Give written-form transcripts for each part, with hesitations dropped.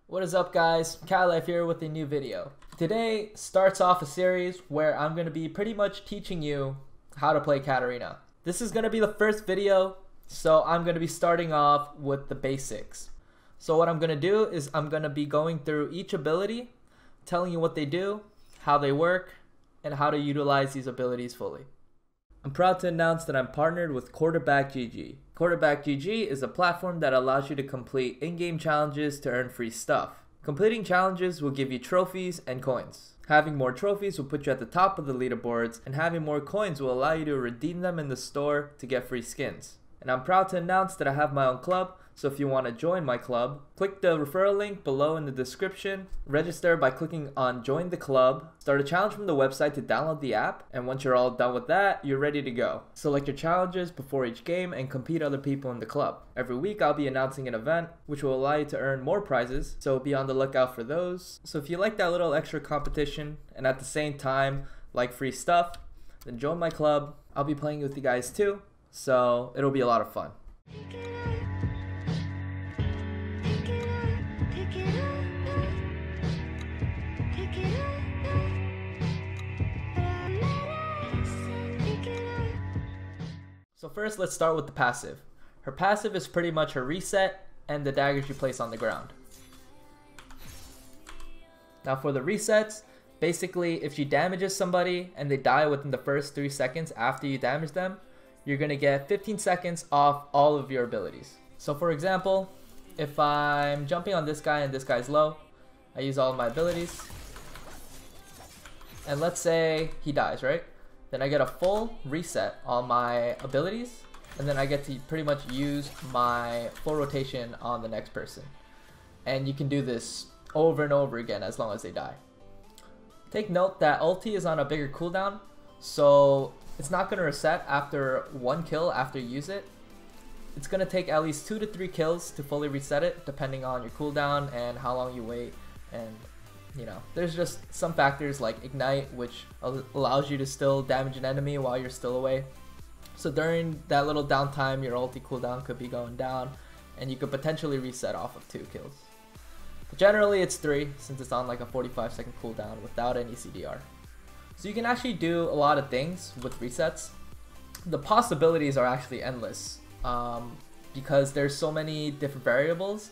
What is up, guys? Katlife here with a new video. Today starts off a series where I'm going to be pretty much teaching you how to play Katarina. This is going to be the first video, so I'm going to be starting off with the basics. So what I'm going to do is I'm going to be going through each ability, telling you what they do, how they work, and how to utilize these abilities fully. I'm proud to announce that I'm partnered with Quarterback GG. Quarterback GG is a platform that allows you to complete in-game challenges to earn free stuff. Completing challenges will give you trophies and coins. Having more trophies will put you at the top of the leaderboards, and having more coins will allow you to redeem them in the store to get free skins. And I'm proud to announce that I have my own club, so if you want to join my club, click the referral link below in the description, register by clicking on join the club, start a challenge from the website to download the app, and once you're all done with that, you're ready to go. Select your challenges before each game and compete other people in the club. Every week I'll be announcing an event which will allow you to earn more prizes, so be on the lookout for those. So if you like that little extra competition and at the same time like free stuff, then join my club. I'll be playing with you guys too, so it'll be a lot of fun. So first, let's start with the passive. Her passive is pretty much her reset and the daggers you place on the ground. Now for the resets, basically if she damages somebody and they die within the first 3 seconds after you damage them, you're going to get 15 seconds off all of your abilities. So for example, if I'm jumping on this guy and this guy's low, I use all of my abilities. And let's say he dies, right? Then I get a full reset on my abilities, and then I get to pretty much use my full rotation on the next person. And you can do this over and over again as long as they die. Take note that Ulti is on a bigger cooldown, so it's not going to reset after 1 kill after you use it. It's going to take at least 2 to 3 kills to fully reset it, depending on your cooldown and how long you wait, and you know, there's just some factors like ignite, which allows you to still damage an enemy while you're still away. So during that little downtime, your ulti cooldown could be going down, and you could potentially reset off of 2 kills. But generally it's 3, since it's on like a 45-second cooldown without any CDR. So you can actually do a lot of things with resets. The possibilities are actually endless, because there's so many different variables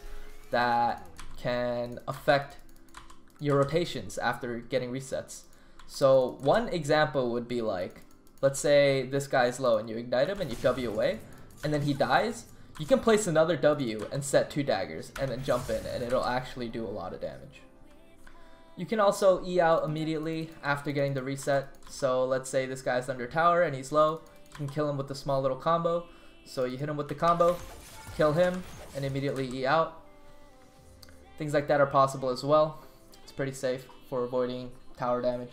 that can affect your rotations after getting resets. So one example would be like, let's say this guy's low and you ignite him and you W away, and then he dies. You can place another W and set 2 daggers and then jump in, and it'll actually do a lot of damage. You can also E out immediately after getting the reset. So let's say this guy's under tower and he's low. You can kill him with a small little combo. So you hit him with the combo, kill him, and immediately E out. Things like that are possible as well. It's pretty safe for avoiding tower damage.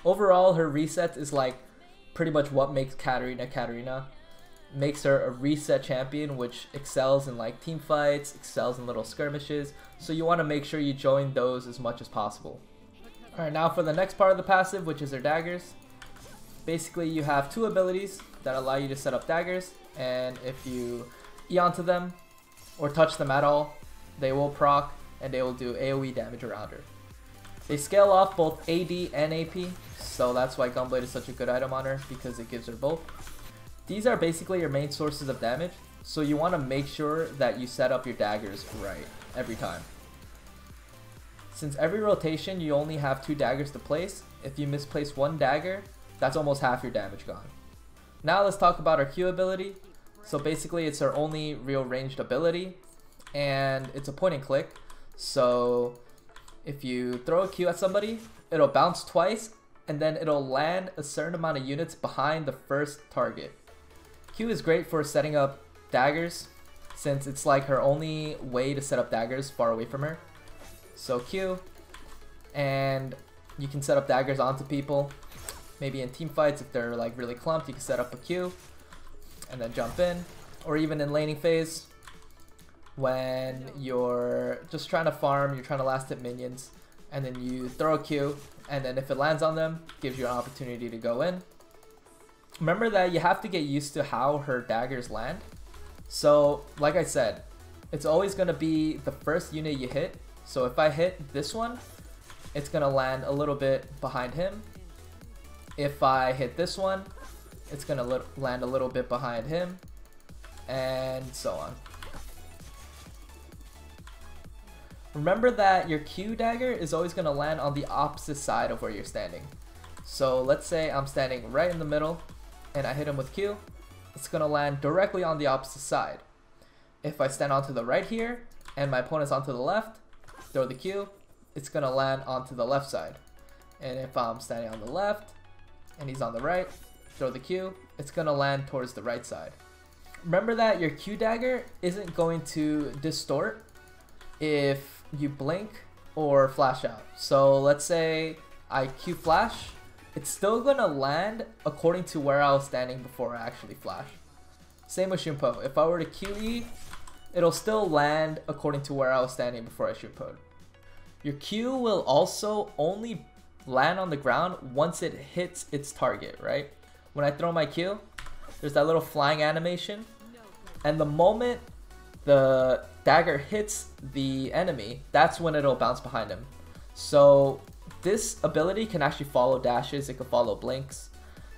Overall, her reset is like pretty much what makes Katarina Katarina. Makes her a reset champion, which excels in like team fights, excels in little skirmishes. So you want to make sure you join those as much as possible. Alright, now for the next part of the passive, which is her daggers. Basically, you have 2 abilities that allow you to set up daggers, and if you E onto them or touch them at all, they will proc and they will do AoE damage around her. They scale off both AD and AP, so that's why Gunblade is such a good item on her, because it gives her both. These are basically your main sources of damage, so you want to make sure that you set up your daggers right every time. Since every rotation you only have 2 daggers to place, if you misplace 1 dagger, that's almost half your damage gone. Now let's talk about her Q ability. So basically it's her only real ranged ability, and it's a point and click. So if you throw a Q at somebody, it'll bounce twice, and then it'll land a certain amount of units behind the first target. Q is great for setting up daggers, since it's like her only way to set up daggers far away from her. So Q, and you can set up daggers onto people. Maybe in team fights, if they're like really clumped, you can set up a Q and then jump in. Or even in laning phase, when you're just trying to farm, you're trying to last hit minions, and then you throw a Q, and then if it lands on them, gives you an opportunity to go in. Remember that you have to get used to how her daggers land. So like I said, it's always going to be the first unit you hit. So if I hit this one, it's going to land a little bit behind him. If I hit this one, it's going to land a little bit behind him, and so on. Remember that your Q dagger is always going to land on the opposite side of where you're standing. So let's say I'm standing right in the middle and I hit him with Q, it's going to land directly on the opposite side. If I stand onto the right here and my opponent's onto the left, throw the Q, it's going to land onto the left side. And if I'm standing on the left and he's on the right, throw the Q, it's going to land towards the right side. Remember that your Q dagger isn't going to distort if you blink or flash out. So let's say I Q flash, it's still going to land according to where I was standing before I actually flash. Same with Shunpo. If I were to QE, it'll still land according to where I was standing before I Shunpo'd. Your Q will also only land on the ground once it hits its target, right? When I throw my Q, there's that little flying animation, and the moment the dagger hits the enemy, that's when it'll bounce behind him. So this ability can actually follow dashes, it can follow blinks,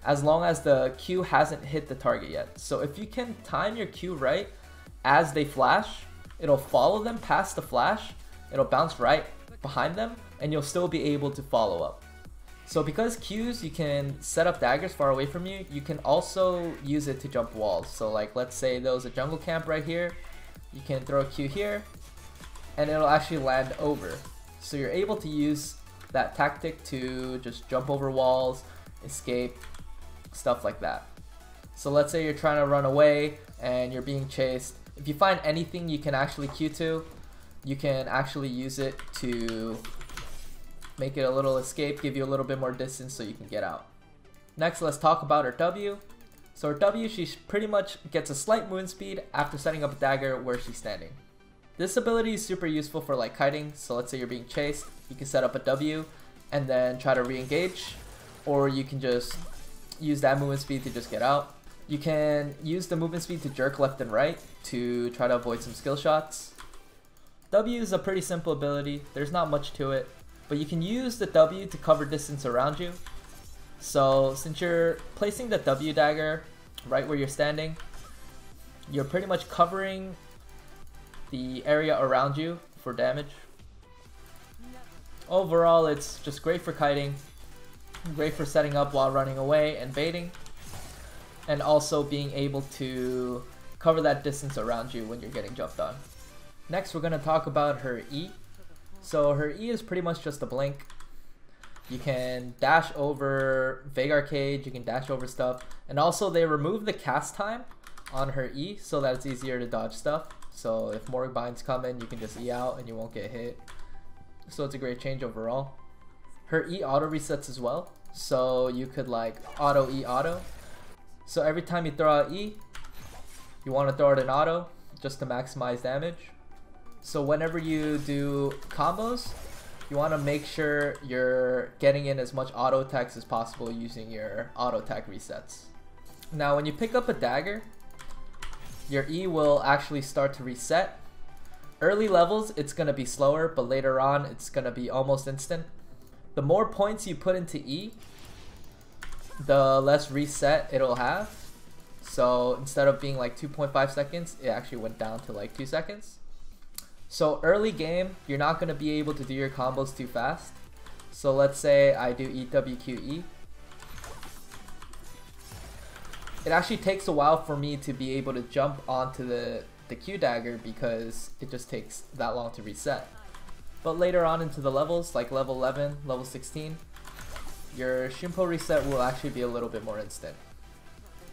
as long as the Q hasn't hit the target yet. So if you can time your Q right as they flash, it'll follow them past the flash, it'll bounce right behind them, and you'll still be able to follow up. So because Qs, you can set up daggers far away from you, you can also use it to jump walls. So like let's say there was a jungle camp right here, you can throw a Q here, and it'll actually land over. So you're able to use that tactic to just jump over walls, escape, stuff like that. So let's say you're trying to run away and you're being chased. If you find anything you can actually Q to, you can actually use it to make it a little escape, give you a little bit more distance so you can get out. Next, let's talk about her W. So her W, she pretty much gets a slight movement speed after setting up a dagger where she's standing. This ability is super useful for like kiting. So let's say you're being chased, you can set up a W and then try to re-engage, or you can just use that movement speed to just get out. You can use the movement speed to jerk left and right to try to avoid some skill shots. W is a pretty simple ability, there's not much to it, but you can use the W to cover distance around you. So since you're placing the W dagger right where you're standing, you're pretty much covering the area around you for damage. Overall, it's just great for kiting, great for setting up while running away and baiting, and also being able to cover that distance around you when you're getting jumped on. Next, we're going to talk about her E. So her E is pretty much just a blink. You can dash over Veigar Cage, you can dash over stuff, and also they remove the cast time on her E so that it's easier to dodge stuff. So if more binds come in, you can just E out and you won't get hit. So it's a great change overall. Her E auto resets as well, so you could like auto E auto. So every time you throw out E, you want to throw it in auto just to maximize damage. So whenever you do combos, you want to make sure you're getting in as much auto attacks as possible using your auto attack resets. Now when you pick up a dagger, your E will actually start to reset. Early levels it's going to be slower, but later on it's going to be almost instant. The more points you put into E, the less reset it'll have. So instead of being like 2.5 seconds, it actually went down to like 2 seconds. So early game, you're not going to be able to do your combos too fast. So let's say I do EWQE. It actually takes a while for me to be able to jump onto the Q dagger because it just takes that long to reset. But later on into the levels, like level 11, level 16, your Shunpo reset will actually be a little bit more instant.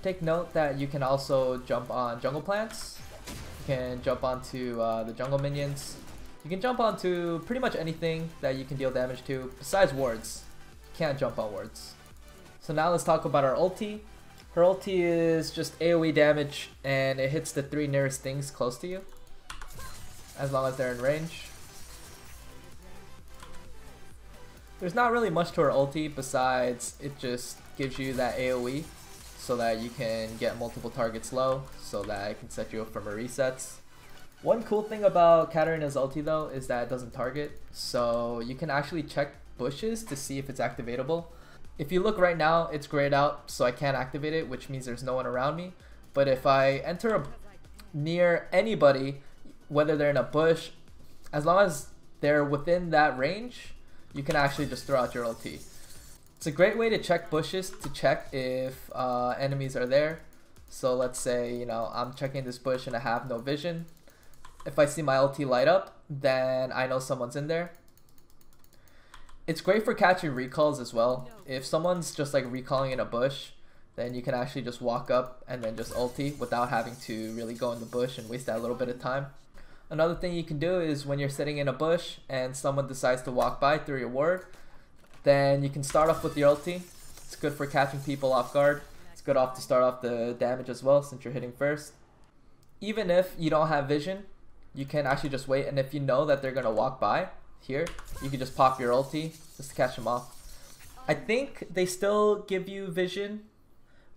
Take note that you can also jump on jungle plants. You can jump onto the jungle minions. You can jump onto pretty much anything that you can deal damage to besides wards. You can't jump on wards. So now let's talk about our ulti. Her ulti is just AoE damage and it hits the 3 nearest things close to you as long as they're in range. There's not really much to her ulti besides it just gives you that AoE so that you can get multiple targets low, so that it can set you up for more resets. One cool thing about Katarina's ulti though is that it doesn't target, so you can actually check bushes to see if it's activatable. If you look right now, it's grayed out, so I can't activate it, which means there's no one around me. But if I enter near anybody, whether they're in a bush, as long as they're within that range, you can actually just throw out your ulti. It's a great way to check bushes to check if enemies are there. So let's say, you know, I'm checking this bush and I have no vision. If I see my ulti light up, then I know someone's in there. It's great for catching recalls as well. If someone's just like recalling in a bush, then you can actually just walk up and then just ulti without having to really go in the bush and waste that little bit of time. Another thing you can do is when you're sitting in a bush and someone decides to walk by through your ward, then you can start off with your ulti. It's good for catching people off guard. It's good to start off the damage as well since you're hitting first. Even if you don't have vision, you can actually just wait, and if you know that they're gonna walk by here, you can just pop your ulti just to catch them off. I think they still give you vision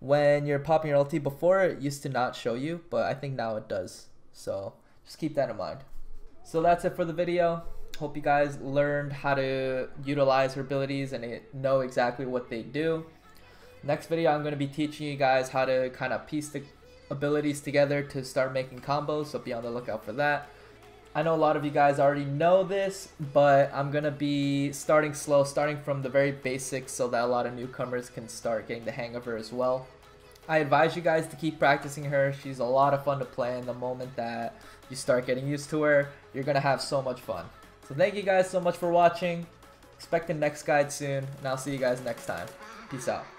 when you're popping your ulti. Before it used to not show you, but I think now it does. So just keep that in mind. So that's it for the video. Hope you guys learned how to utilize her abilities and know exactly what they do. Next video, I'm going to be teaching you guys how to kind of piece the abilities together to start making combos, so be on the lookout for that. I know a lot of you guys already know this, but I'm going to be starting slow, starting from the very basics so that a lot of newcomers can start getting the hang of her as well. I advise you guys to keep practicing her. She's a lot of fun to play, and the moment that you start getting used to her, you're going to have so much fun. So thank you guys so much for watching. Expect the next guide soon, and I'll see you guys next time. Peace out.